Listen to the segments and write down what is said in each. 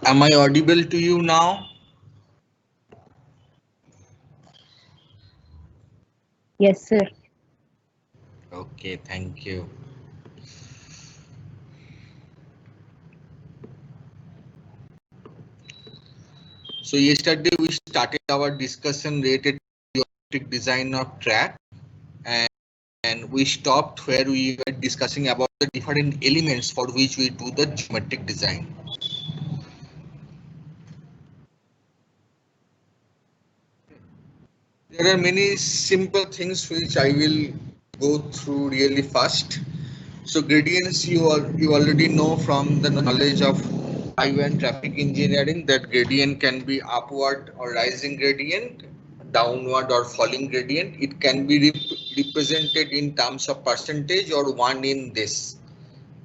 Am I audible to you now? Yes, sir. Okay, thank you. So yesterday we started our discussion related to geometric design of track, and we stopped where we were discussing about the different elements for which we do the geometric design. There are many simple things which I will go through really fast. So gradients you already know from the knowledge of highway and traffic engineering that gradient can be upward or rising gradient, downward or falling gradient. It can be represented in terms of percentage or one in this.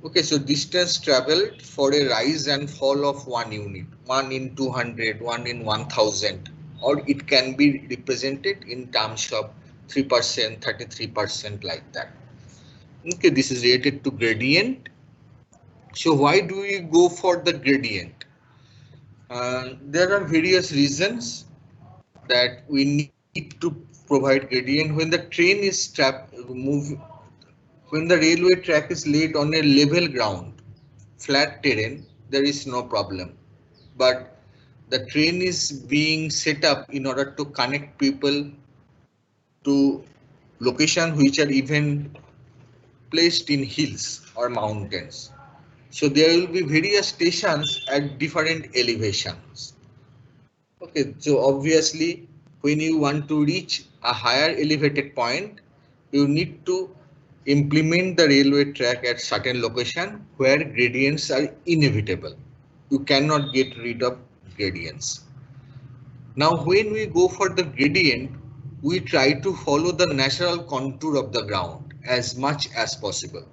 Okay, so distance traveled for a rise and fall of 1 unit, 1 in 200, 1 in 1000, or it can be represented in terms of 3%, 33% like that. Okay, this is related to gradient. So why do we go for the gradient? There are various reasons that we need to provide gradient when the train is when the railway track is laid on a level ground, flat terrain, there is no problem. But the train is being set up in order to connect people to locations which are even placed in hills or mountains. So there will be various stations at different elevations. Okay, so obviously when you want to reach a higher elevated point, you need to implement the railway track at certain location where gradients are inevitable. You cannot get rid of gradients. Now when we go for the gradient, we try to follow the natural contour of the ground as much as possible.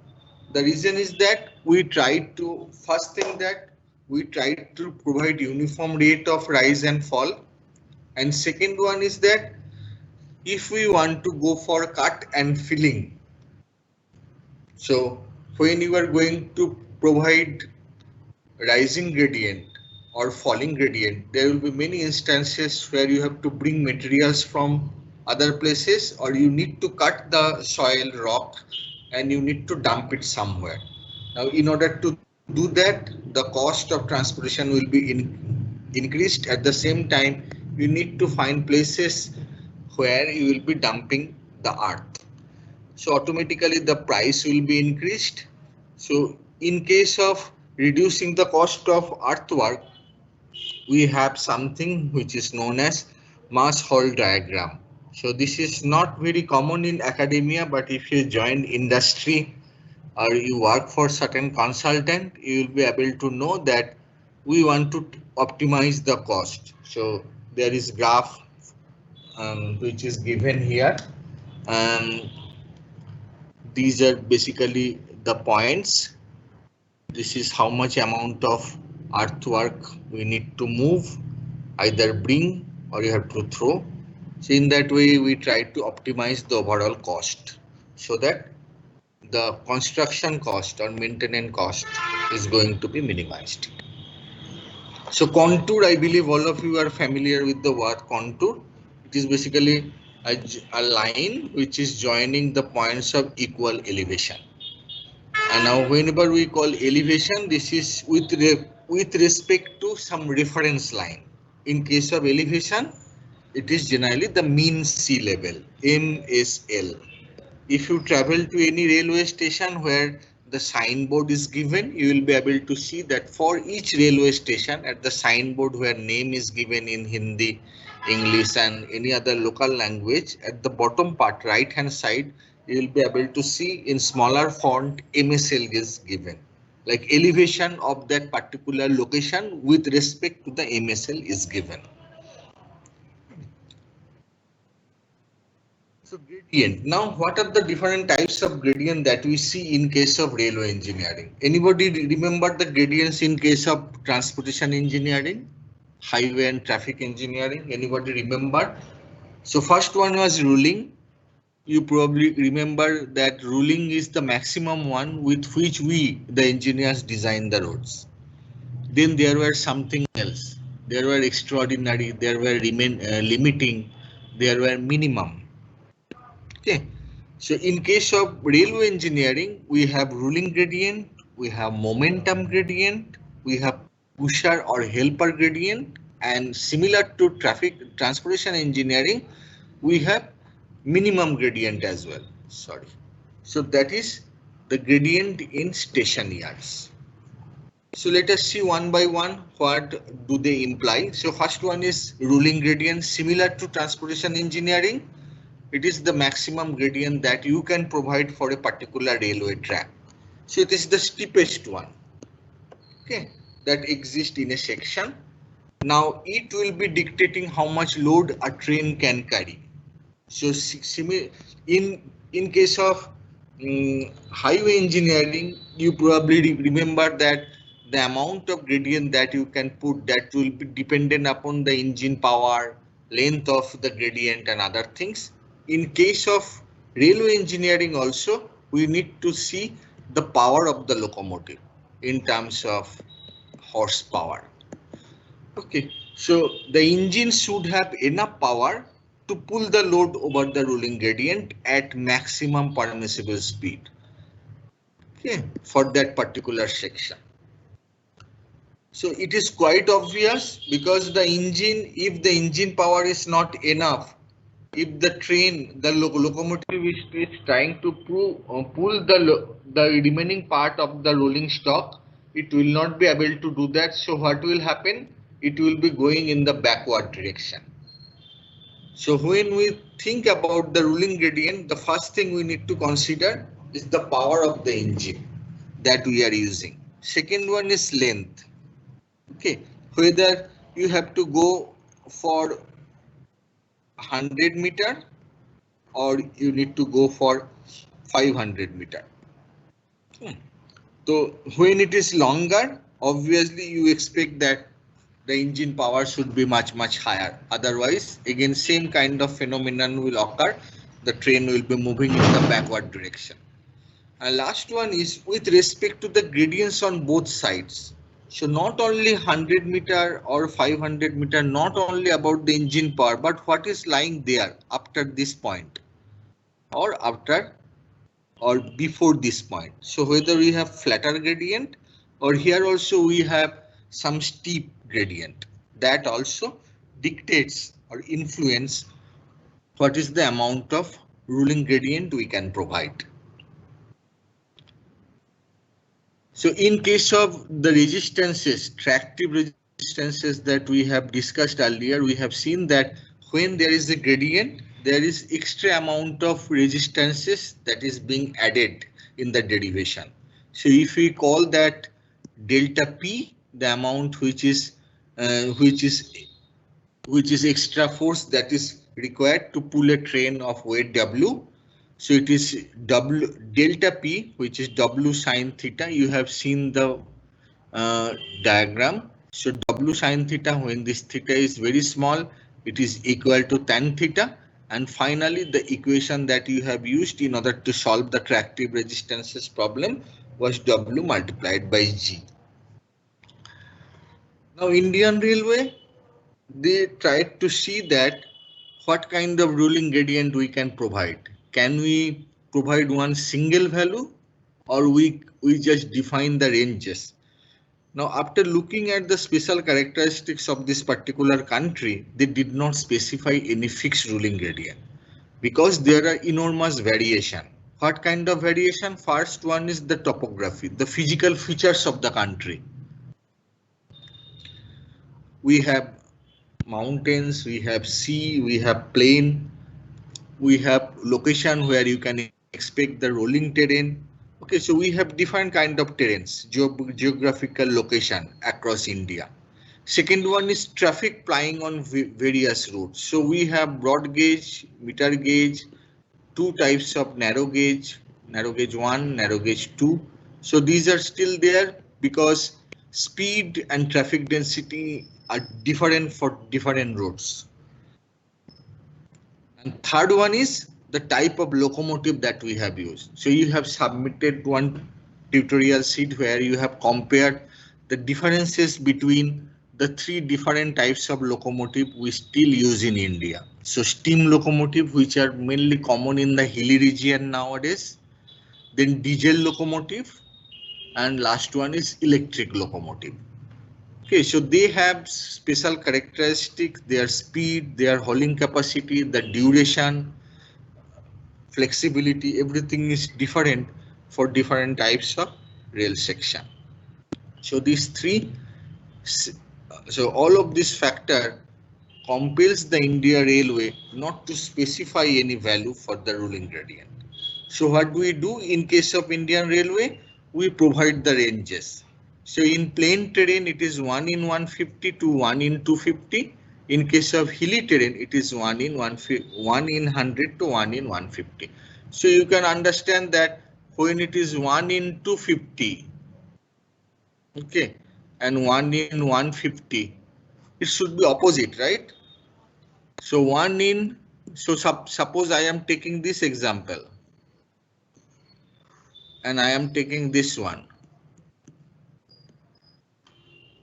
The reason is that we try to, first thing that we try to provide uniform rate of rise and fall, and second one is that if we want to go for cut and filling, so when you are going to provide rising gradient or falling gradient, there will be many instances where you have to bring materials from other places, or you need to cut the soil rock and you need to dump it somewhere. Now in order to do that, the cost of transportation will be increased. At the same time, you need to find places where you will be dumping the earth, so automatically the price will be increased. So in case of reducing the cost of earthwork, we have something which is known as mass hall diagram. So this is not very common in academia, but if you join industry or you work for certain consultant, you will be able to know that we want to optimize the cost. So there is graph which is given here. Um, these are basically the points. This is how much amount of earthwork we need to move, either bring or you have to throw. So in that way, we try to optimize the overall cost so that the construction cost or maintenance cost is going to be minimized. So contour, I believe all of you are familiar with the word contour. It is basically a line which is joining the points of equal elevation. And now whenever we call elevation, this is with respect to some reference line. In case of elevation, it is generally the mean sea level, MSL. If you travel to any railway station where the signboard is given, you will be able to see that for each railway station at the signboard where name is given in Hindi, English and any other local language, at the bottom part right hand side, you will be able to see in smaller font MSL is given. Like elevation of that particular location with respect to the MSL is given. So gradient. Now, what are the different types of gradient that we see in case of railway engineering? Anybody remember the gradients in case of transportation engineering, highway and traffic engineering? Anybody remember? So first one was ruling. You probably remember that ruling is the maximum one with which we, the engineers, design the roads. then there were something else. There were extraordinary, there were limiting, there were minimum. Okay. So in case of railway engineering, we have ruling gradient, we have momentum gradient, we have pusher or helper gradient, and similar to transportation engineering, we have minimum gradient as well. Sorry. So that is the gradient in station yards. So let us see one by one what do they imply. So first one is ruling gradient, similar to transportation engineering. It is the maximum gradient that you can provide for a particular railway track. So it is the steepest one, okay, that exists in a section. Now it will be dictating how much load a train can carry. So in case of highway engineering, you probably remember that the amount of gradient that you can put, that will be dependent upon the engine power, length of the gradient and other things. In case of railway engineering also, we need to see the power of the locomotive in terms of horsepower. Okay, so the engine should have enough power to pull the load over the ruling gradient at maximum permissible speed. Okay, for that particular section. So it is quite obvious, because the engine, if the engine power is not enough, if the train, the locomotive is trying to pull the remaining part of the rolling stock, it will not be able to do that. So what will happen? It will be going in the backward direction. So when we think about the ruling gradient, the first thing we need to consider is the power of the engine that we are using. Second one is length. Okay, whether you have to go for 100 meter or you need to go for 500 meter. So when it is longer, obviously you expect that the engine power should be much higher. Otherwise, again, same kind of phenomenon will occur. The train will be moving in the backward direction. And last one is with respect to the gradients on both sides. So not only 100 meter or 500 meter, not only about the engine power, but what is lying there after this point or after or before this point. So whether we have flatter gradient or here also we have some steep gradient, that also dictates or influence what is the amount of ruling gradient we can provide. So in case of the resistances, tractive resistances that we have discussed earlier, we have seen that when there is a gradient, there is extra amount of resistances that is being added in the derivation. So if we call that delta P, the amount which is extra force that is required to pull a train of weight W. So it is delta P, which is W sine theta. You have seen the diagram. So W sine theta, when this theta is very small, it is equal to tan theta. And finally, the equation that you have used in order to solve the tractive resistances problem was W multiplied by G. Now, Indian Railway, they tried to see that what kind of ruling gradient we can provide. Can we provide one single value, or we just define the ranges? Now, after looking at the special characteristics of this particular country, they did not specify any fixed ruling gradient because there are enormous variation. What kind of variation? First one is the topography, the physical features of the country. We have mountains, we have sea, we have plain, we have location where you can expect the rolling terrain. Okay, so we have different kind of terrains, geographical location across India. Second one is traffic plying on various routes. So we have broad gauge, meter gauge, two types of narrow gauge 1, narrow gauge 2. So these are still there because speed and traffic density are different for different routes. And third one is the type of locomotive that we have used. So you have submitted one tutorial sheet where you have compared the differences between the three different types of locomotive we still use in India. So steam locomotive, which are mainly common in the hilly region nowadays, then diesel locomotive, and last one is electric locomotive. Okay, so they have special characteristics, their speed, their hauling capacity, the duration, flexibility, everything is different for different types of rail section. So these three, so all of this factor compels the India Railway not to specify any value for the ruling gradient. So what do we do in case of Indian Railway? We provide the ranges. So in plain terrain, it is 1 in 150 to 1 in 250. In case of hilly terrain, it is 1 in 100 to 1 in 150. So you can understand that when it is 1 in 250, okay, and 1 in 150, it should be opposite, right? So suppose I am taking this example and I am taking this one.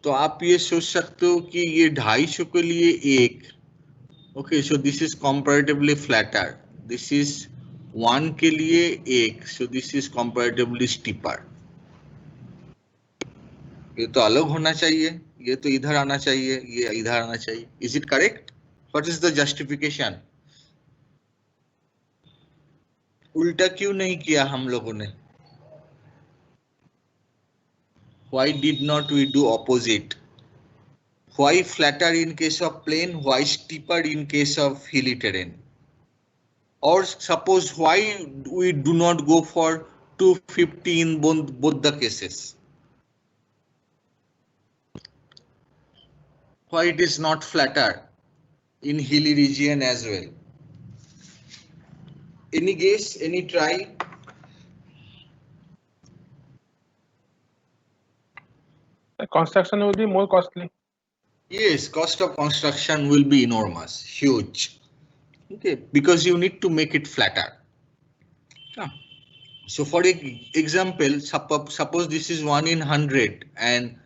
तो आप ये सोच सकते हो कि ये 250 के लिए एक, okay, so this is comparatively flatter, this is 1 के लिए एक, so this is comparatively steeper. ये तो अलग होना चाहिए, ये तो इधर आना चाहिए, ये इधर आना चाहिए. Is it correct? What is the justification? उल्टा क्यों नहीं किया हम लोगों ने? Why did not we do opposite? Why flatter in case of plain? Why steeper in case of hilly terrain? Or suppose why we do not go for 250 in both the cases? Why it is not flatter in hilly region as well? Any guess? Any try? The construction will be more costly. Yes, cost of construction will be enormous, huge. Okay, because you need to make it flatter. Yeah. So for example, suppose this is 1 in 100 and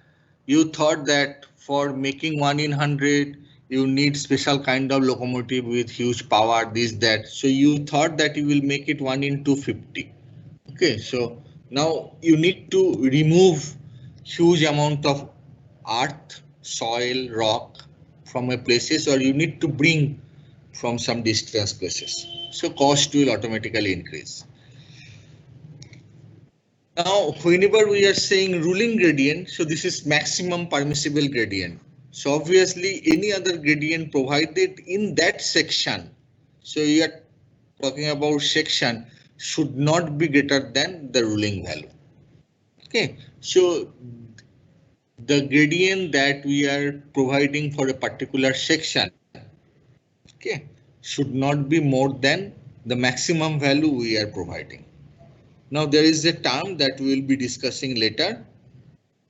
you thought that for making 1 in 100, you need special kind of locomotive with huge power, this, that. So you thought that you will make it 1 in 250. Okay, so now you need to remove huge amount of earth, soil, rock from a places, or you need to bring from some distance places. So cost will automatically increase. Now, whenever we are saying ruling gradient, so this is maximum permissible gradient. So obviously any other gradient provided in that section, so we are talking about section, should not be greater than the ruling value. Okay, so the gradient that we are providing for a particular section, okay, should not be more than the maximum value we are providing. Now there is a term that we will be discussing later.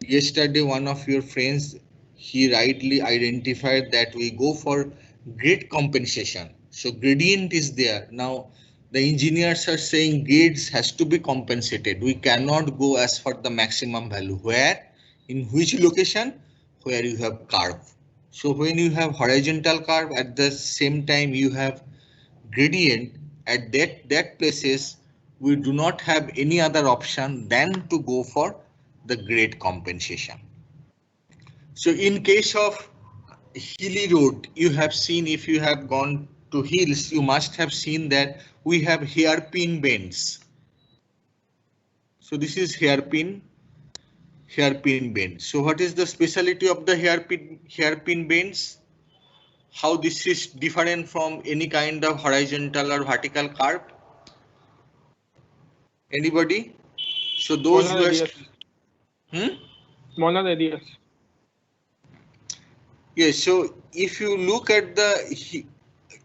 Yesterday, one of your friends, he rightly identified that we go for grade compensation. So gradient is there. Now the engineers are saying grades has to be compensated. We cannot go as for the maximum value. Where? In which location? Where you have curve. So when you have horizontal curve, at the same time you have gradient, at that places we do not have any other option than to go for the grade compensation. So in case of hilly road, you have seen, if you have gone to hills, you must have seen that we have hairpin bends. So this is hairpin bend. So what is the specialty of the hairpin bends? How this is different from any kind of horizontal or vertical curve? Anybody? So those Smaller who areas. Smaller areas. Yes, so if you look at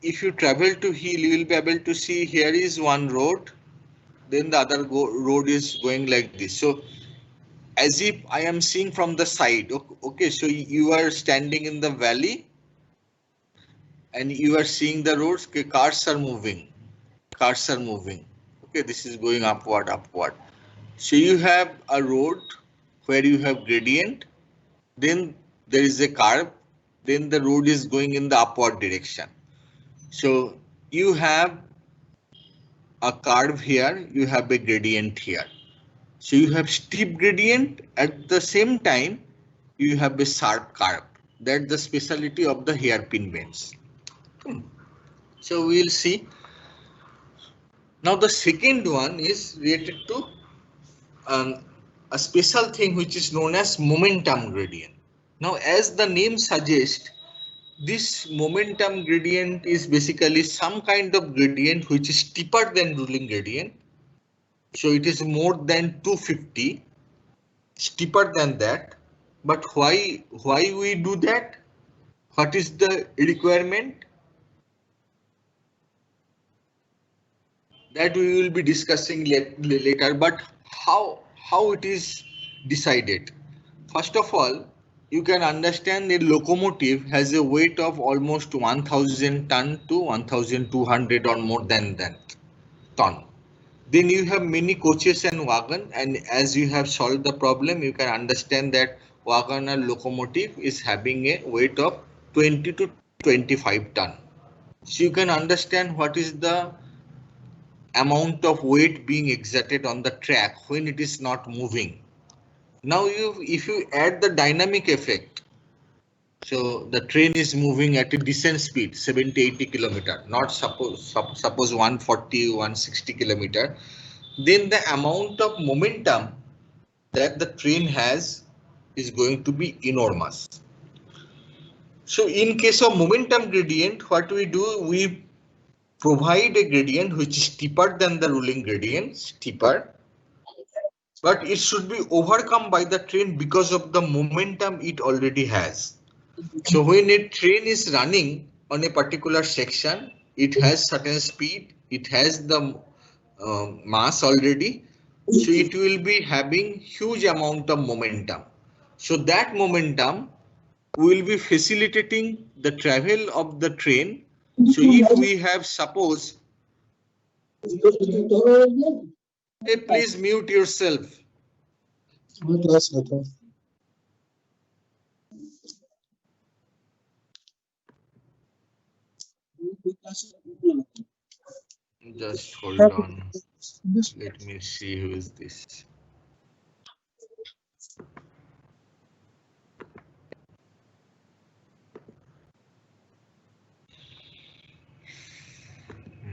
if you travel to hill, you will be able to see here is one road, then the other road is going like this. So as if I am seeing from the side, okay, so you are standing in the valley and you are seeing the roads, okay, cars are moving. Okay, this is going upward. So you have a road where you have gradient then there is a curve, then the road is going in the upward direction. So you have a curve here, you have a gradient here. So you have steep gradient, at the same time you have a sharp curve. That's the specialty of the hairpin bends. So we will see. Now the second one is related to a special thing which is known as momentum gradient. Now as the name suggests, this momentum gradient is basically some kind of gradient which is steeper than ruling gradient. So it is more than 250, steeper than that. But why we do that? What is the requirement? That we will be discussing later. But how it is decided? First of all, you can understand a locomotive has a weight of almost 1000 ton to 1200 or more than that ton. Then you have many coaches and wagon, and as you have solved the problem, you can understand that wagon or locomotive is having a weight of 20 to 25 ton. So you can understand what is the amount of weight being exerted on the track when it is not moving. Now if you add the dynamic effect, so the train is moving at a decent speed, 70-80 kilometer, not suppose 140, 160 kilometer, then the amount of momentum that the train has is going to be enormous. So in case of momentum gradient, what we do, we provide a gradient which is steeper than the ruling gradient, steeper, but it should be overcome by the train because of the momentum it already has. So when a train is running on a particular section, it has certain speed, it has the mass already, so it will be having huge amount of momentum. So that momentum will be facilitating the travel of the train. So if we have, suppose, hey, please mute yourself. Just hold on. Let me see who is this.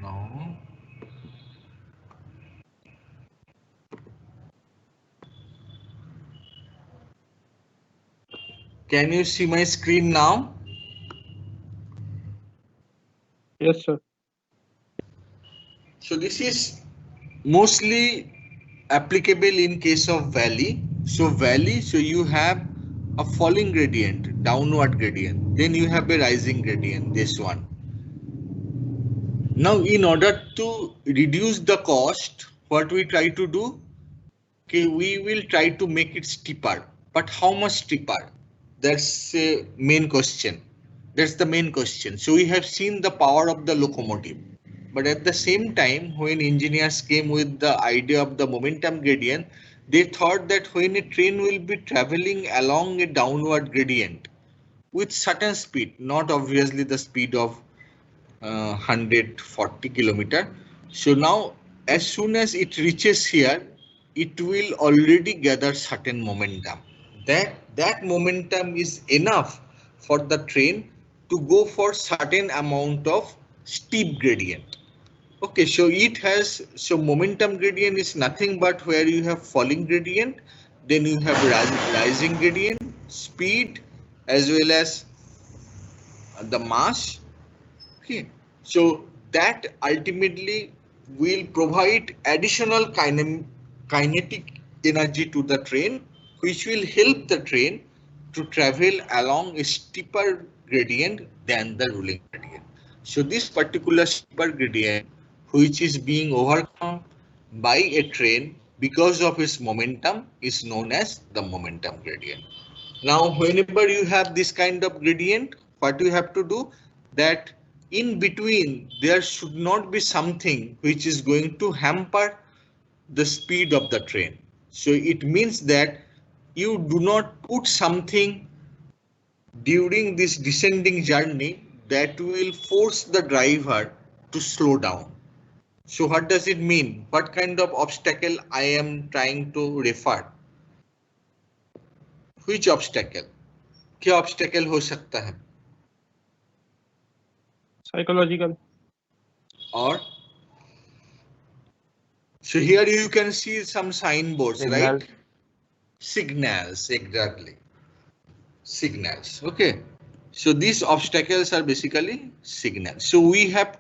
No. Can you see my screen now? Yes, sir. So this is mostly applicable in case of valley. So valley, so you have a falling gradient, downward gradient, then you have a rising gradient, this one. Now in order to reduce the cost, what we try to do, okay, we will try to make it steeper, but how much steeper? That's a main question. That's the main question. So we have seen the power of the locomotive. But at the same time, when engineers came with the idea of the momentum gradient, they thought that when a train will be traveling along a downward gradient with certain speed, not obviously the speed of 140 kilometer. So now as soon as it reaches here, it will already gather certain momentum. That momentum is enough for the train to go for certain amount of steep gradient. Okay, so it has, so momentum gradient is nothing but where you have falling gradient, then you have rising gradient, speed, as well as the mass. Okay, so that ultimately will provide additional kinetic energy to the train, which will help the train to travel along a steeper gradient than the ruling gradient. So this particular steeper gradient, which is being overcome by a train because of its momentum, is known as the momentum gradient. Now, whenever you have this kind of gradient, what you have to do, that in between there should not be something which is going to hamper the speed of the train. So it means that you do not put something during this descending journey that will force the driver to slow down. So what does it mean? What kind of obstacle I am trying to refer? Which obstacle? क्या obstacle हो सकता है? Psychological. Or so here you can see some signboards, Signals. right? Signals, exactly. Signals. Okay. So these obstacles are basically signals. So we have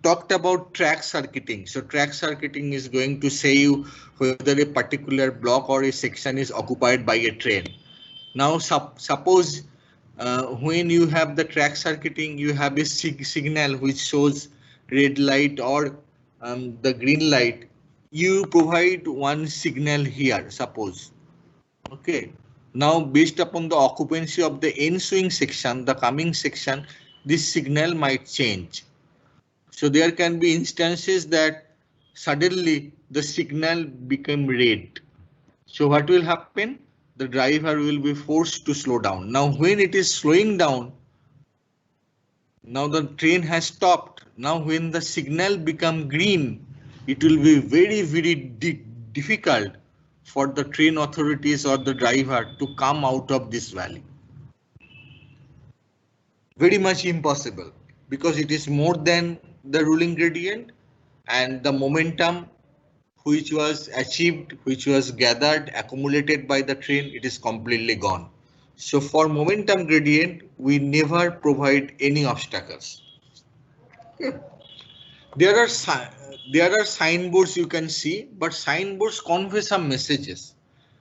talked about track circuiting. So track circuiting is going to say you whether a particular block or a section is occupied by a train. Now suppose when you have the track circuiting, you have a signal which shows red light or the green light. You provide one signal here, suppose. Okay. Now, based upon the occupancy of the ensuing section, the coming section, this signal might change. So there can be instances that suddenly the signal become red. So what will happen? The driver will be forced to slow down. Now, when it is slowing down, now the train has stopped. Now, when the signal become green, it will be very, very difficult for the train authorities or the driver to come out of this valley. Very much impossible because it is more than the ruling gradient and the momentum which was achieved, which was gathered, accumulated by the train, it is completely gone. So for momentum gradient, we never provide any obstacles. There are signboards you can see, but signboards convey some messages.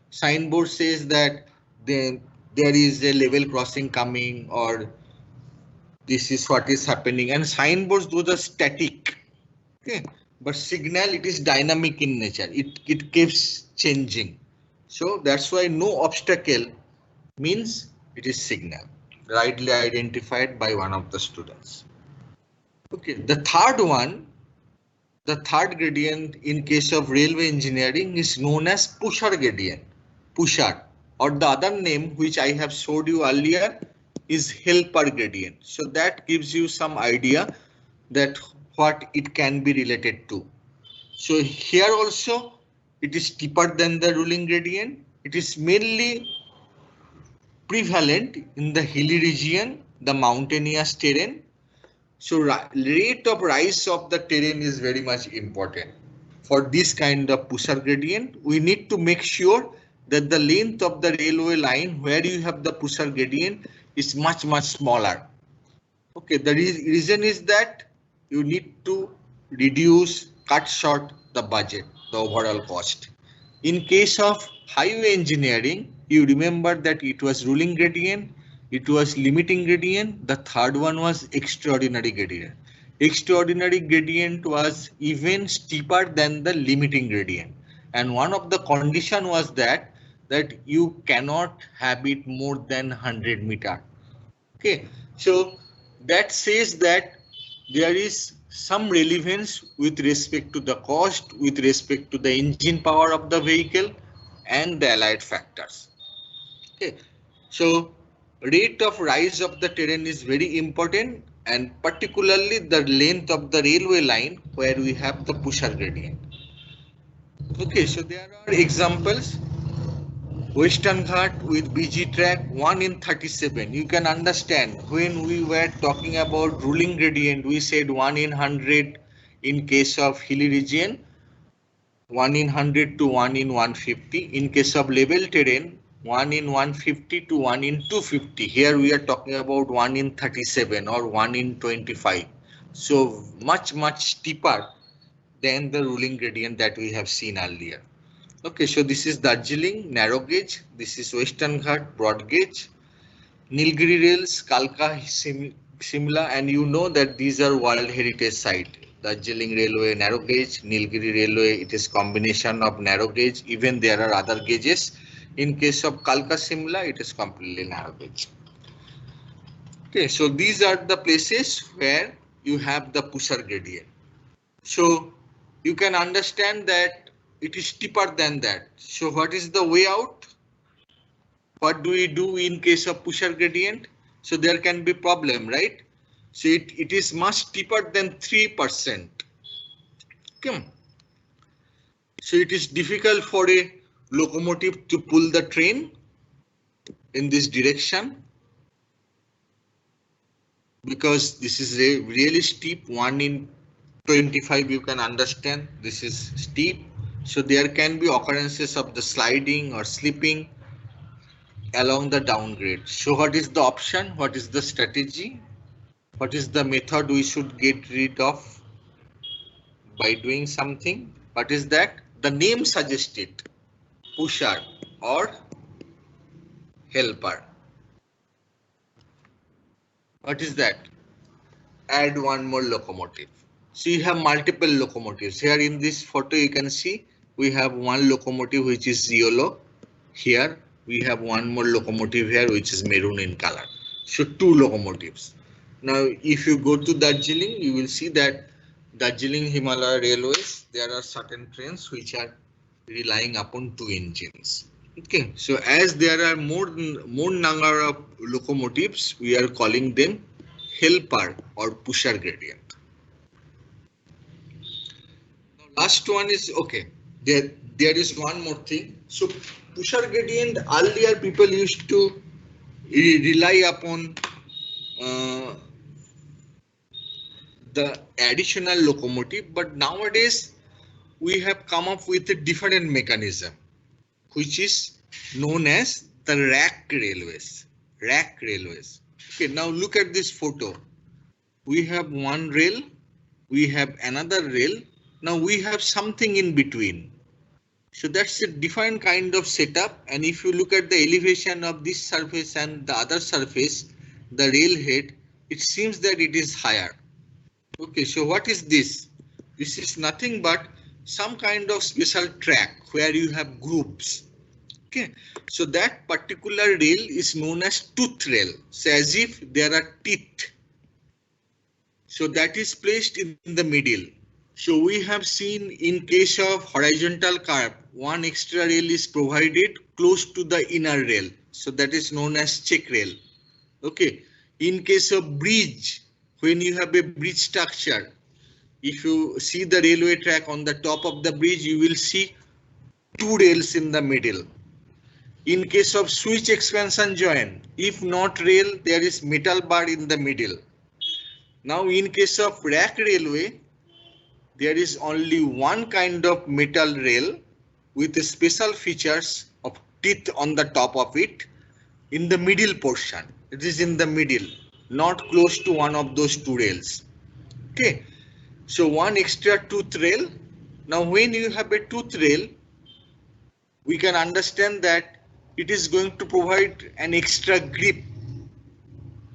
Signboard says that there is a level crossing coming or this is what is happening, and signboards those are static. Okay, but signal it is dynamic in nature. It keeps changing. So that's why no obstacle means it is signal, rightly identified by one of the students. Okay, the third gradient in case of railway engineering is known as pusher gradient. Pusher, or the other name which I have showed you earlier is helper gradient. So that gives you some idea that what it can be related to. So here also it is steeper than the ruling gradient. It is mainly prevalent in the hilly region, the mountainous terrain. So rate of rise of the terrain is very much important. For this kind of pusher gradient, we need to make sure that the length of the railway line where you have the pusher gradient is much smaller. Okay, the reason is that you need to cut short the budget, the overall cost. In case of highway engineering, you remember that it was ruling gradient, it was limiting gradient, the third one was extraordinary gradient. Extraordinary gradient was even steeper than the limiting gradient. And one of the condition was that you cannot have it more than 100 meter. Okay, so that says that there is some relevance with respect to the cost, with respect to the engine power of the vehicle and the allied factors. Okay, so rate of rise of the terrain is very important, and particularly the length of the railway line where we have the pusher gradient. Okay, so there are examples. Western Ghat with BG track 1 in 37. You can understand when we were talking about ruling gradient, we said 1 in 100 in case of hilly region, 1 in 100 to 1 in 150. In case of level terrain, 1 in 150 to 1 in 250. Here we are talking about 1 in 37 or 1 in 25. So much steeper than the ruling gradient that we have seen earlier. Okay, so this is Darjeeling, narrow gauge. This is Western Ghat, broad gauge. Nilgiri Rails, Kalka, Shimla, and you know that these are World Heritage Site. Darjeeling Railway, narrow gauge. Nilgiri Railway, it is combination of narrow gauge. Even there are other gauges. In case of Kalka, Shimla, it is completely narrow gauge. Okay, so these are the places where you have the pusher gradient. So you can understand that it is steeper than that. So what is the way out? what do we do in case of pusher gradient? So there can be problem, right? So it is much steeper than 3%. Okay. So it is difficult for a locomotive to pull the train in this direction because this is a really steep. 1 in 25, you can understand this is steep. So there can be occurrences of the sliding or slipping along the downgrade. So what is the option? What is the strategy? What is the method we should get rid of by doing something? What is that? The name suggests it. Pusher or helper. What is that? Add one more locomotive. So you have multiple locomotives. Here in this photo you can see we have one locomotive which is yellow. Here we have one more locomotive here which is maroon in color. So two locomotives. Now if you go to Darjeeling, you will see that Darjeeling Himalaya Railways, there are certain trains which are relying upon two engines. Okay, so as there are more number of locomotives, we are calling them helper or pusher gradient. Now last one is okay. There is one more thing. So pusher gradient, earlier people used to rely upon the additional locomotive, but nowadays we have come up with a different mechanism, which is known as the rack railways. Rack railways. Okay, now look at this photo. We have one rail, we have another rail. Now we have something in between. So that's a different kind of setup. And if you look at the elevation of this surface and the other surface, the rail head, it seems that it is higher. Okay, so what is this? This is nothing but some kind of special track where you have groups. Okay, so that particular rail is known as tooth rail. So as if there are teeth. So that is placed in the middle. So we have seen in case of horizontal curve, one extra rail is provided close to the inner rail. So that is known as check rail. Okay, in case of bridge, when you have a bridge structure, if you see the railway track on the top of the bridge, you will see two rails in the middle. In case of switch expansion joint, if not rail, there is metal bar in the middle. Now in case of rack railway, there is only one kind of metal rail with special features of teeth on the top of it in the middle portion. It is in the middle, not close to one of those two rails. Okay, so one extra tooth rail. Now when you have a tooth rail, we can understand that it is going to provide an extra grip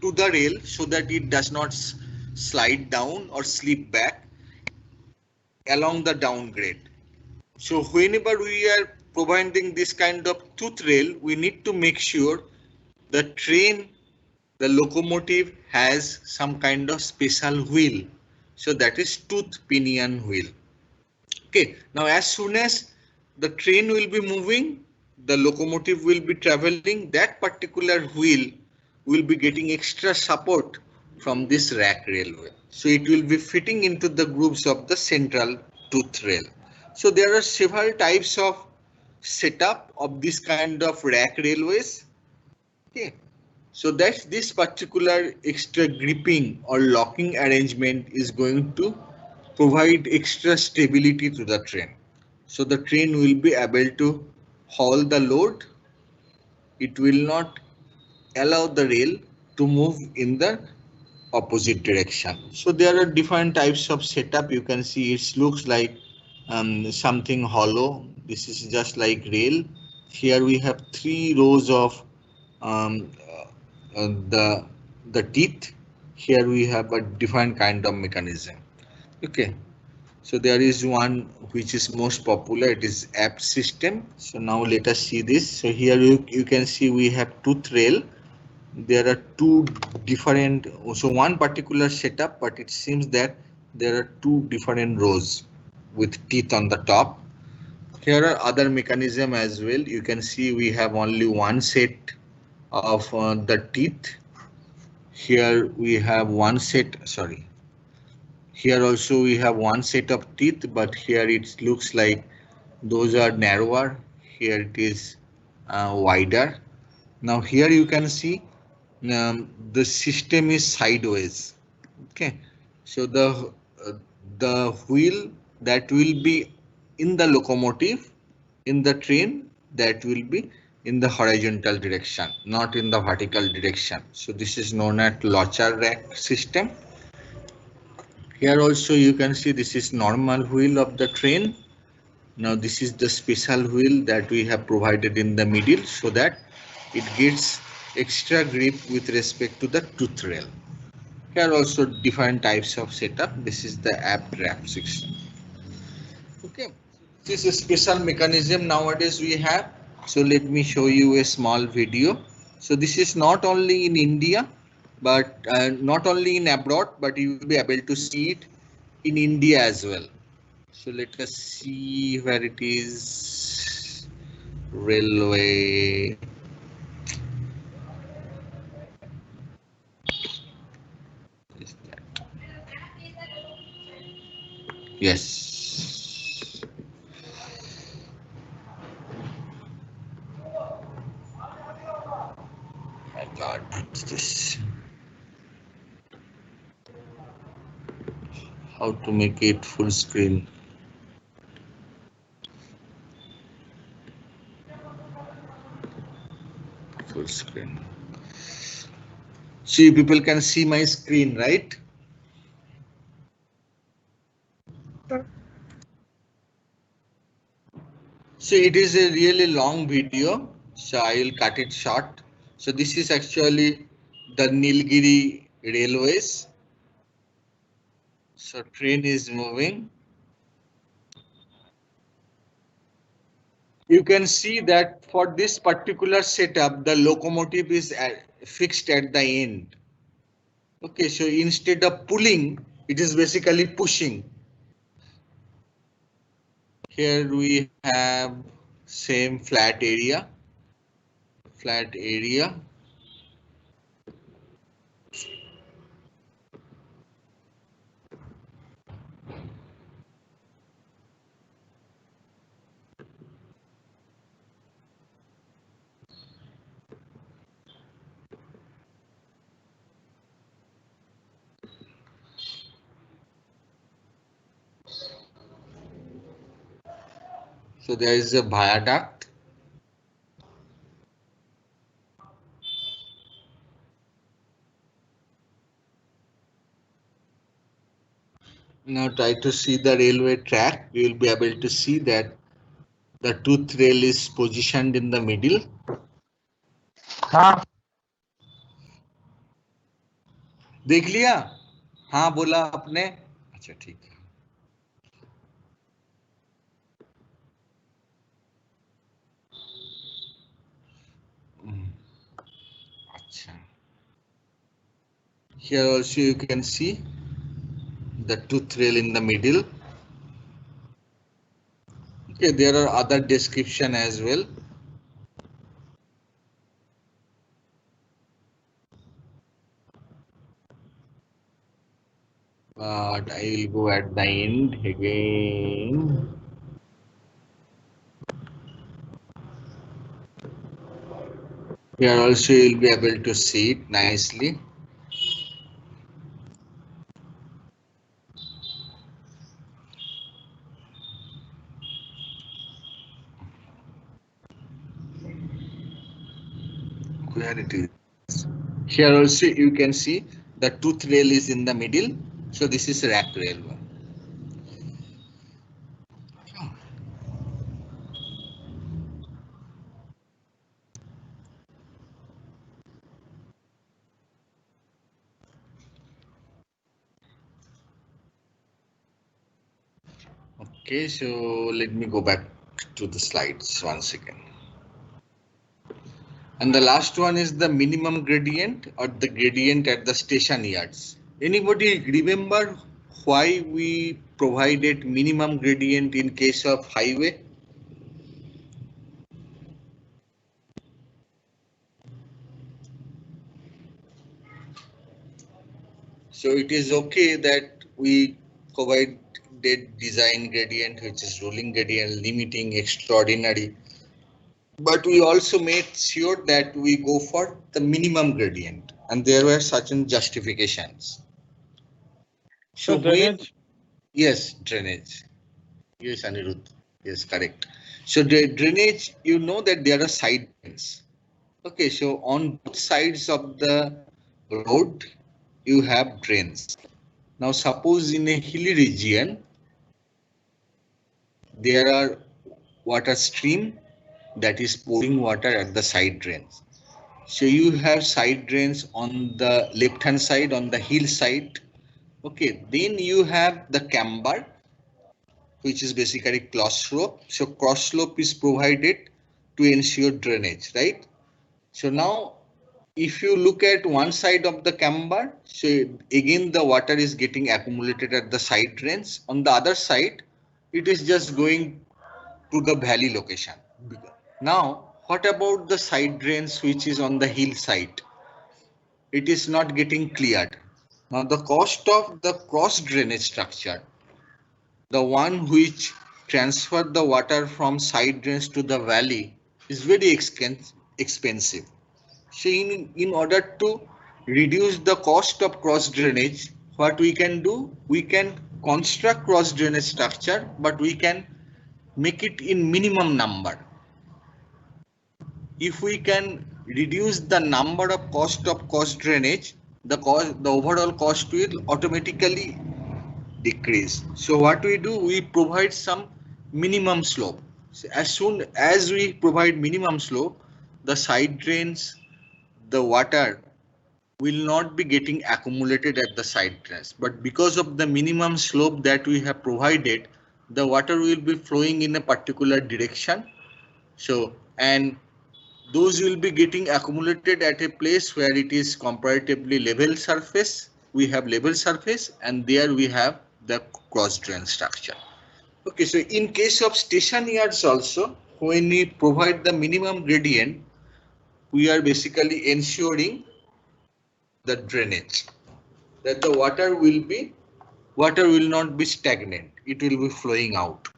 to the rail so that it does not slide down or slip back along the downgrade. So whenever we are providing this kind of tooth rail, we need to make sure the train, the locomotive has some kind of special wheel. So that is tooth pinion wheel. Okay, now as soon as the train will be moving, the locomotive will be traveling, that particular wheel will be getting extra support from this rack railway. So it will be fitting into the grooves of the central tooth rail. So there are several types of setup of this kind of rack railways. Okay. So that's this particular extra gripping or locking arrangement is going to provide extra stability to the train. So the train will be able to haul the load. It will not allow the rail to move in the opposite direction. So there are different types of setup. You can see it looks like something hollow. This is just like rail. Here we have 3 rows of the teeth. Here we have a different kind of mechanism. Okay, so there is one which is most popular. It is app system. So now let us see this. So here you can see we have tooth rail. There are two different, so one particular setup, but it seems that there are two different rows with teeth on the top. Here are other mechanism as well. You can see we have only one set of the teeth. Here we have one set, sorry. Here also we have one set of teeth, but here it looks like those are narrower. Here it is wider. Now here you can see the system is sideways. Okay, so the wheel that will be in the locomotive, in the train, that will be in the horizontal direction, not in the vertical direction. So this is known as Locher rack system. Here also you can see this is normal wheel of the train. Now this is the special wheel that we have provided in the middle so that it gets extra grip with respect to the tooth rail. Here also different types of setup. This is the app trap system. Okay, this is a special mechanism nowadays we have. So let me show you a small video. So this is not only in India, but not only in abroad, but you will be able to see it in India as well. So let us see where it is. Railway. Is that? Yes. My God, what's this? How to make it full screen? Full screen. See, people can see my screen, right? So it is a really long video, so I will cut it short. So this is actually the Nilgiri railways. So train is moving. You can see that for this particular setup, the locomotive is fixed at the end. Okay, so instead of pulling, it is basically pushing. Here we have same flat area. Flat area. So there is a viaduct. Now try to see the railway track. You will be able to see that the tooth rail is positioned in the middle. हाँ देख लिया? हाँ बोला आपने? अच्छा ठीक है. अच्छा. Here also you can see the tooth rail in the middle. Okay, there are other description as well. But I will go at the end again. Here also you will be able to see it nicely. Where it is. Here also you can see the tooth rail is in the middle. So this is rack rail. Okay, so let me go back to the slides once again. And the last one is the minimum gradient or the gradient at the station yards. Anybody remember why we provided minimum gradient in case of highway? So it is okay that we provide design gradient, which is rolling gradient, limiting, extraordinary. But we also made sure that we go for the minimum gradient, and there were certain justifications. So So when, drainage. yes, drainage. Yes, Anirudh. Yes, correct. So the drainage, you know that there are side drains. Okay, so on both sides of the road, you have drains. Now, suppose in a hilly region, there are water stream that is pouring water at the side drains. So you have side drains on the left hand side, on the hill side. Okay, then you have the camber, which is basically cross slope. So cross slope is provided to ensure drainage, right? So now if you look at one side of the camber, so again the water is getting accumulated at the side drains. On the other side, it is just going to the valley location. Now, what about the side drains which is on the hillside? It is not getting cleared. Now, the cost of the cross drainage structure, the one which transfer the water from side drains to the valley, is very expensive. So in order to reduce the cost of cross drainage, what we can do, we can construct cross drainage structure, but we can make it in minimum number. If we can reduce the number of cost of cross drainage, the overall cost will automatically decrease. So what we do, we provide some minimum slope. So as soon as we provide minimum slope, the side drains, the water will not be getting accumulated at the side drains. But because of the minimum slope that we have provided, the water will be flowing in a particular direction. So, and those will be getting accumulated at a place where it is comparatively level surface. We have level surface, and there we have the cross drain structure. Okay, so in case of station yards also, when we provide the minimum gradient, we are basically ensuring the drainage, that the water will not be stagnant, it will be flowing out.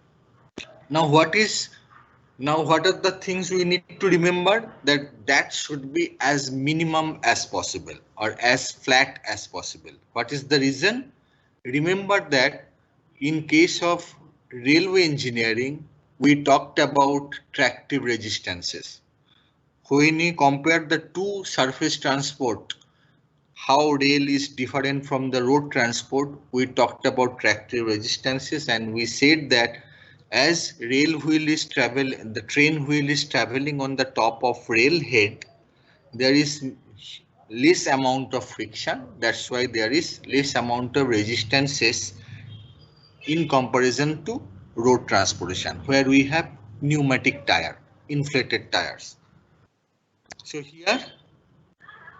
Now what are the things we need to remember? That should be as minimum as possible or as flat as possible. What is the reason? Remember that in case of railway engineering, we talked about tractive resistances. When we compare the two surface transport, how rail is different from the road transport, we talked about tractive resistances, and we said that as the train wheel is traveling on the top of rail head, there is less amount of friction. That's why there is less amount of resistances in comparison to road transportation, where we have pneumatic tire, inflated tires. So here,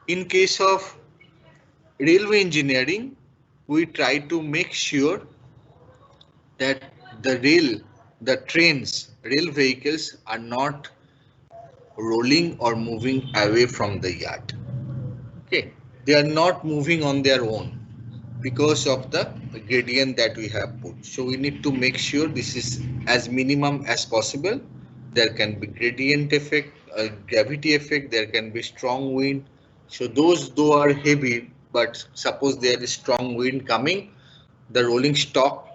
in case of railway engineering, we try to make sure that the rail vehicles are not rolling or moving away from the yard. Okay, they are not moving on their own because of the gradient that we have put. So we need to make sure this is as minimum as possible. There can be gradient effect, gravity effect, there can be strong wind. So those though are heavy, but suppose there is strong wind coming, the rolling stock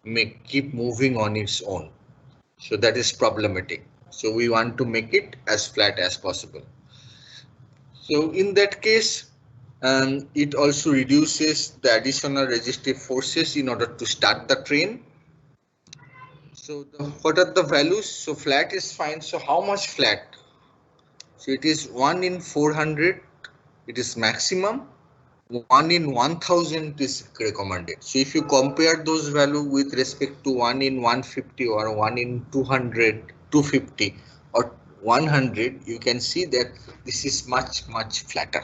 may keep moving on its own. So that is problematic. So we want to make it as flat as possible. So in that case, it also reduces the additional resistive forces in order to start the train. So what are the values? So flat is fine. So how much flat? So it is 1 in 400, it is maximum. 1 in 1000 is recommended. So if you compare those value with respect to 1 in 150 or 1 in 200, 250 or 100, you can see that this is much flatter.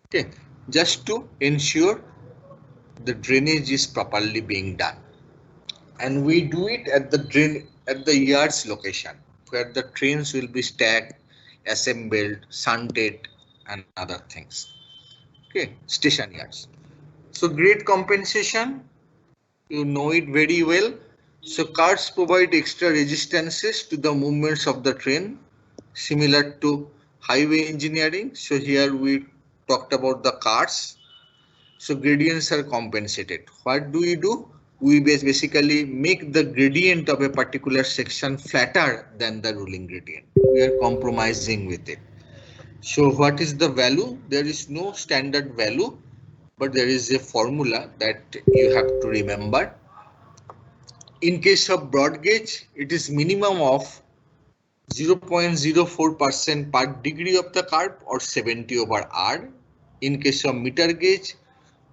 Okay, just to ensure the drainage is properly being done, and we do it at the yards location where the trains will be stacked, assembled, shunted, and other things. Okay, station yards. So grade compensation, you know it very well. So cars provide extra resistances to the movements of the train, similar to highway engineering. So here we talked about the cars. So gradients are compensated. What do we do? We basically make the gradient of a particular section flatter than the ruling gradient. We are compromising with it. So what is the value? There is no standard value, but there is a formula that you have to remember. In case of broad gauge, it is minimum of 0.04% per degree of the curve or 70 over R. In case of meter gauge,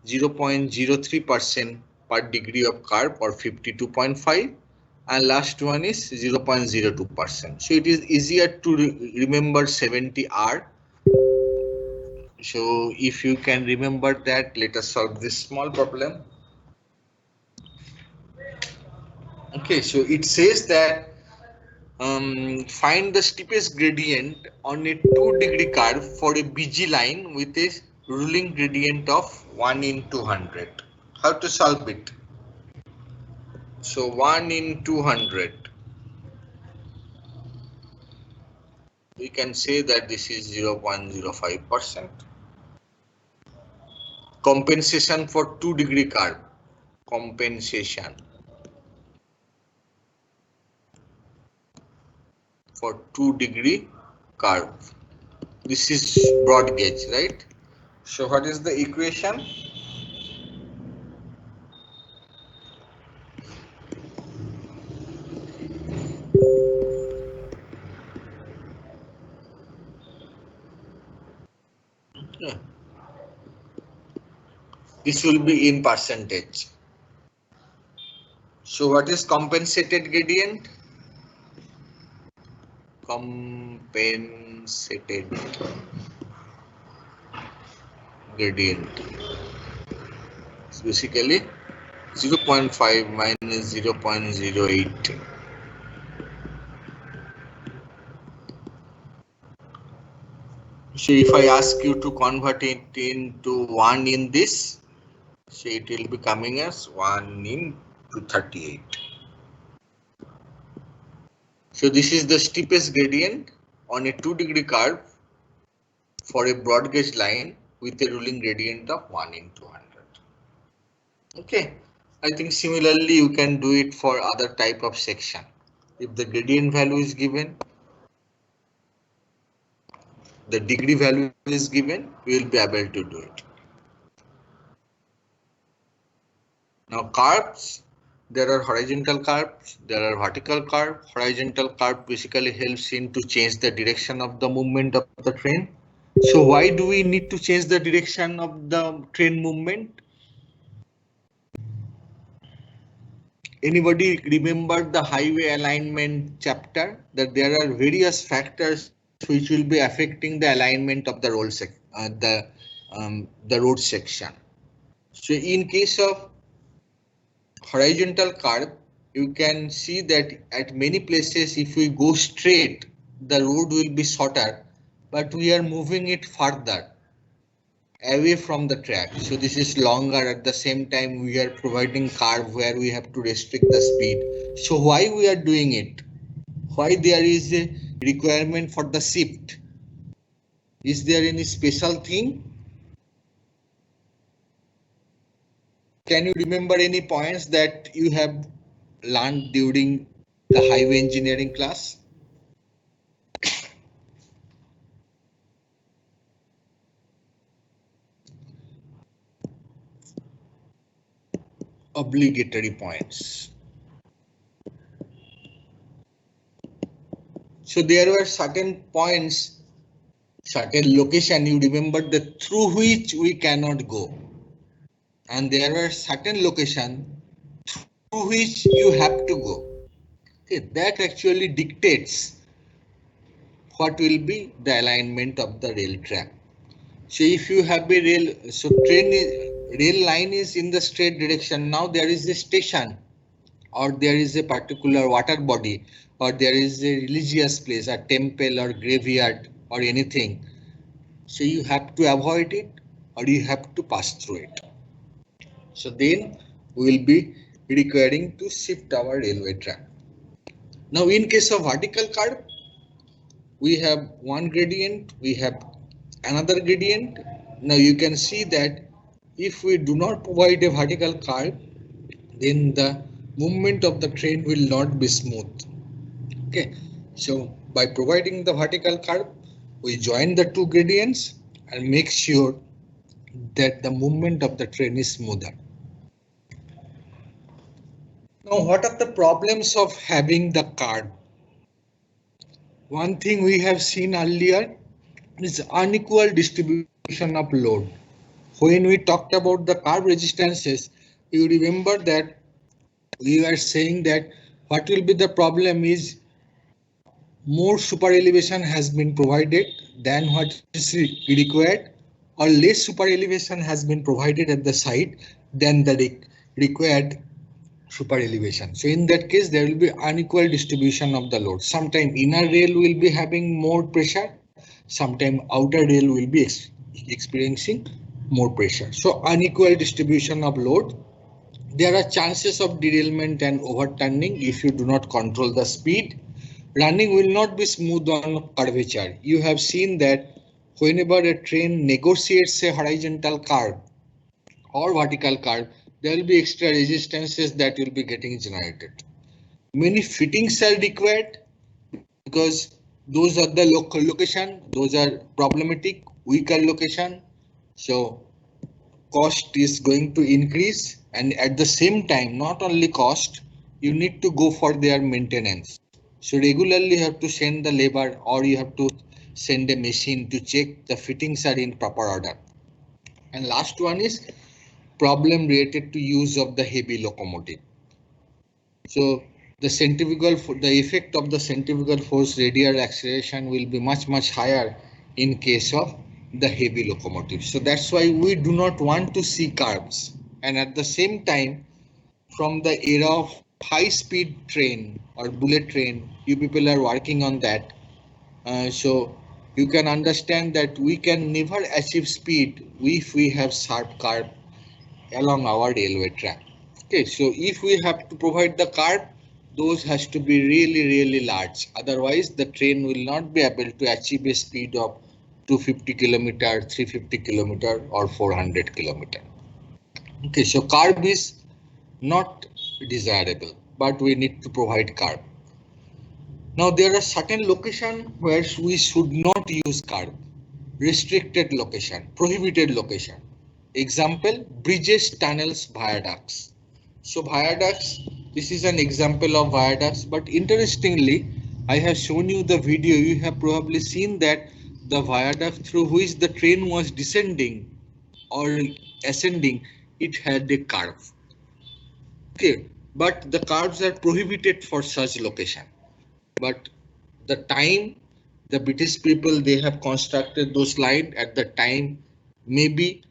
0.03% per degree of curve or 52.5, and last one is 0.02%. So it is easier to remember 70 R. So if you can remember that, let us solve this small problem. Okay, so it says that find the steepest gradient on a 2-degree curve for a BG line with a ruling gradient of 1 in 200. How to solve it? So 1 in 200. We can say that this is 0.05%. Compensation for 2-degree curve. Compensation for 2-degree curve. This is broad gauge, right? So what is the equation? Yeah. This will be in percentage. So what is compensated gradient? Compensated gradient. It's basically 0.5 minus 0.08. So if I ask you to convert it into 1 in this, so it will be coming as 1 into 38. So this is the steepest gradient on a 2-degree curve for a broad gauge line with a ruling gradient of 1 in 200. Okay, I think similarly you can do it for other type of section. If the gradient value is given, the degree value is given, we will be able to do it. Now curves, there are horizontal curves, there are vertical curve. Horizontal curve basically helps in to change the direction of the movement of the train. So why do we need to change the direction of the train movement? Anybody remember the highway alignment chapter, that there are various factors which will be affecting the alignment of the road section. So in case of horizontal curve, you can see that at many places if we go straight, the road will be shorter, but we are moving it further away from the track. So this is longer. At the same time, we are providing curve where we have to restrict the speed. So why we are doing it? Why there is a requirement for the shift? Is there any special thing? Can you remember any points that you have learned during the highway engineering class? Obligatory points. So there were certain points, certain location you remember that through which we cannot go. And there were certain location through which you have to go. Okay, that actually dictates what will be the alignment of the rail track. So if you have a rail line is in the straight direction. Now there is a station, or there is a particular water body, or there is a religious place, a temple or graveyard or anything. So you have to avoid it, or you have to pass through it. So then we will be requiring to shift our railway track. Now in case of vertical curve, we have one gradient, we have another gradient. Now you can see that if we do not provide a vertical curve, then the movement of the train will not be smooth. Okay, so by providing the vertical curve, we join the two gradients and make sure that the movement of the train is smoother. Now, what are the problems of having the curve? One thing we have seen earlier is unequal distribution of load. When we talked about the curve resistances, you remember that we were saying that what will be the problem is more super elevation has been provided than what is required, or less super elevation has been provided at the site than the required super elevation. So in that case, there will be unequal distribution of the load. Sometime inner rail will be having more pressure, sometime outer rail will be experiencing more pressure. So unequal distribution of load. There are chances of derailment and overturning if you do not control the speed. Running will not be smooth on curvature. You have seen that whenever a train negotiates a horizontal curve or vertical curve, there will be extra resistances that will be getting generated. Many fittings are required because those are the local location, those are problematic, weaker location. So cost is going to increase, and at the same time, not only cost, you need to go for their maintenance. So regularly you have to send the labor or you have to send a machine to check the fittings are in proper order. And last one is problem related to use of the heavy locomotive. So the effect of the centrifugal force radial acceleration will be much higher in case of the heavy locomotive. So that's why we do not want to see curves. And at the same time, from the era of high speed train or bullet train, you people are working on that. So you can understand that we can never achieve speed if we have sharp curve along our railway track. Okay, so if we have to provide the curve, those has to be really large. Otherwise, the train will not be able to achieve a speed of 250 kilometer, 350 kilometer, or 400 kilometer. Okay, so curve is not desirable, but we need to provide curve. Now there are certain locations where we should not use curve. Restricted location, prohibited location. Example, bridges, tunnels, viaducts. So viaducts, this is an example of viaducts, but interestingly, I have shown you the video. You have probably seen that the viaduct through which the train was descending or ascending, it had a curve. Okay, but the curves are prohibited for such location. But the time the British people, they have constructed those lines at the time, maybe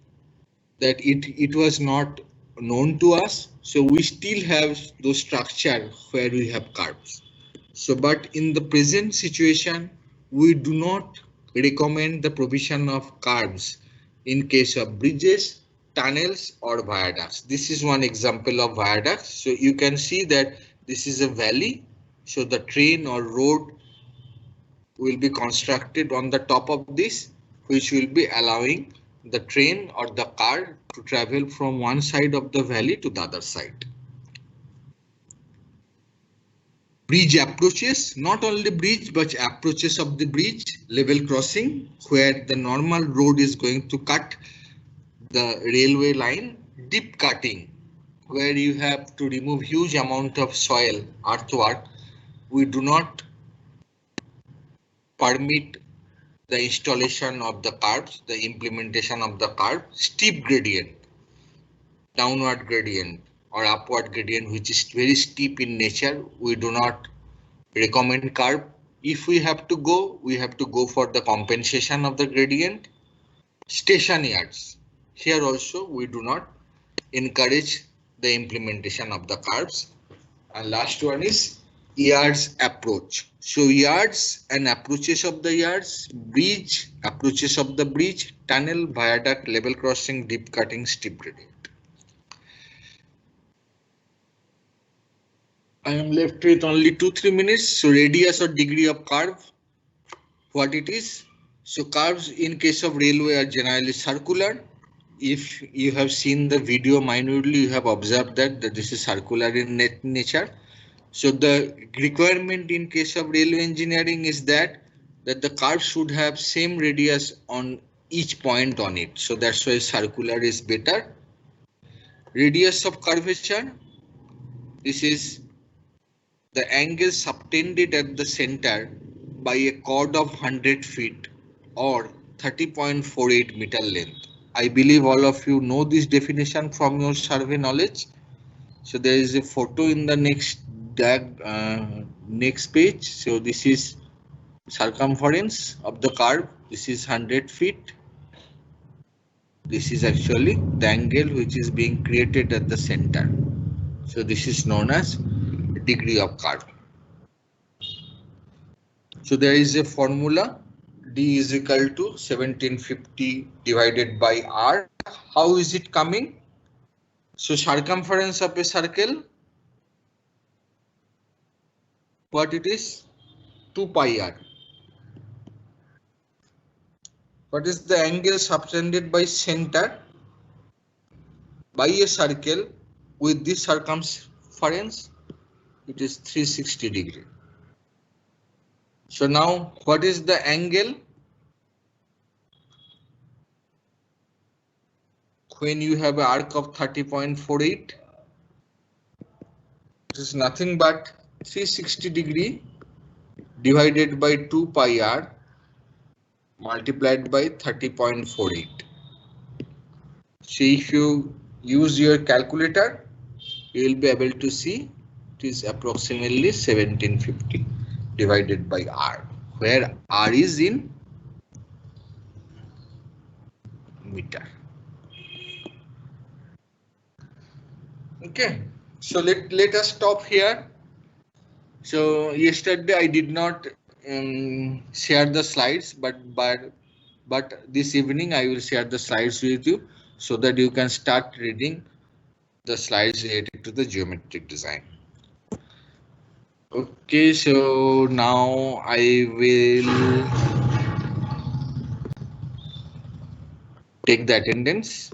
that it was not known to us. So we still have those structure where we have curves. So but in the present situation, we do not recommend the provision of curves in case of bridges, tunnels or viaducts. This is one example of viaducts. So you can see that this is a valley. So the train or road will be constructed on the top of this, which will be allowing the train or the car to travel from one side of the valley to the other side. Bridge approaches, not only bridge but approaches of the bridge, level crossing where the normal road is going to cut the railway line, deep cutting where you have to remove huge amount of soil, earthwork. We do not permit the installation of the curves, the implementation of the curve, steep gradient, downward gradient or upward gradient, which is very steep in nature. We do not recommend curve. If we have to go, we have to go for the compensation of the gradient. Station yards. Here also we do not encourage the implementation of the curves. And last one is yards approach. So yards and approaches of the yards, bridge, approaches of the bridge, tunnel, viaduct, level crossing, deep cutting, steep gradient. I am left with only 2-3 minutes. So radius or degree of curve, what it is. So curves in case of railway are generally circular. If you have seen the video minutely, you have observed that this is circular in nature. So the requirement in case of railway engineering is that the curve should have same radius on each point on it. So that's why circular is better. Radius of curvature. This is the angle subtended at the center by a chord of 100 feet or 30.48 meter length. I believe all of you know this definition from your survey knowledge. So there is a photo in the next page. So this is circumference of the curve. This is 100 feet. This is actually the angle which is being created at the center. So this is known as degree of curve. So there is a formula. D is equal to 1750 divided by R. How is it coming? So circumference of a circle, what it is? 2 pi R. What is the angle subtended by center by a circle with this circumference? It is 360 degree. So now what is the angle when you have an arc of 30.48? It is nothing but 360 degree divided by 2 pi R multiplied by 30.48. So if you use your calculator, you will be able to see it is approximately 1750 divided by R, where R is in meter. Okay, so let us stop here. So yesterday I did not share the slides, but this evening I will share the slides with you so that you can start reading the slides related to the geometric design. Okay, so now I will take the attendance.